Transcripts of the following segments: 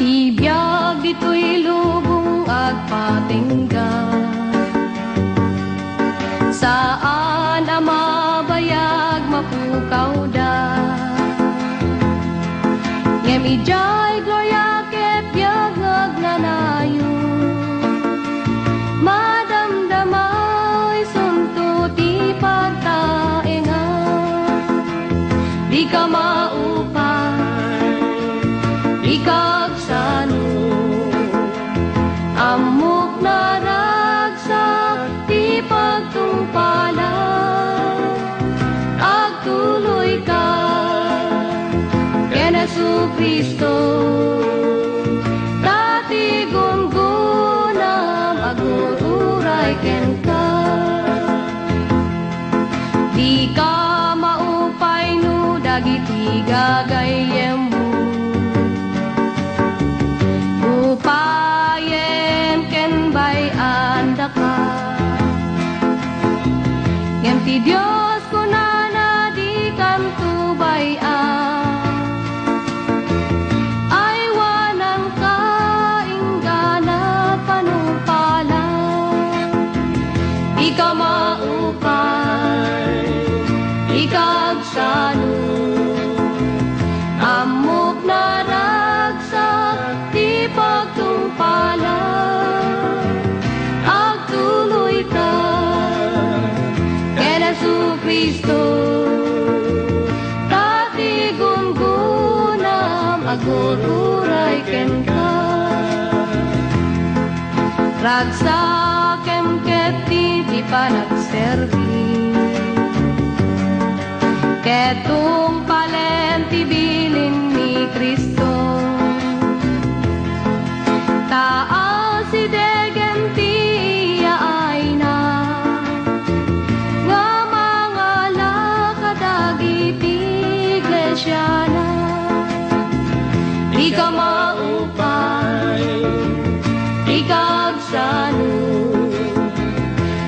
Ibiyag dito'y lubong at patingga, saan ang mabayag mapukaw da. Ngem ijay gloria ket biyag ngagnanayo, madamdamay sunto ti pagtaenga. Di ka maupay, di ka agsano, amok na ragsak ti pagtungpalan. Agtuloy ka ken Jesucristo, dati gungunam agururay ken ka. Di ka maupay no dagiti gagayem mo, upayen ken bayan da ka. Ngem ti Dios kunana di kanto bayan, ay wanang kainggana panumpalan. Di ka maupay, di ka agsano, amok na ragsak ti pagtungpalan. Agtuloy ka ken Jesucristo, dati gungunam agururay ken ka. Ragsakem ket ti panagserbi, ketong palen ti bilin ni Kristo. Taal si degen ti yaay na, nga mga lakadagiti iglesia na. Di ka maupay, di ka agsano,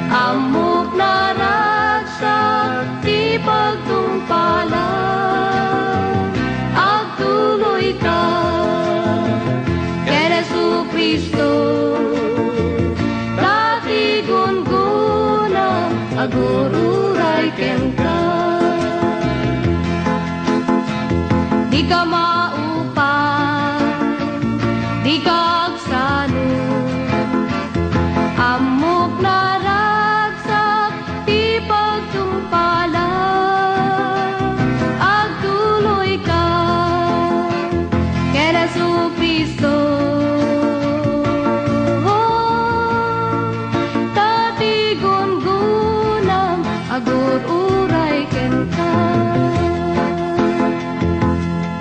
amok na ragsak ti pagtungpalan. Agtuloy ka ken Jesucristo, dati gungunam agururay ken ka. Di ka maupay, di ka agsano, amok na ragsak ti pagtungpalan. Agtuloy ka ken Jesucristo, dati gungunam agururay ken ka.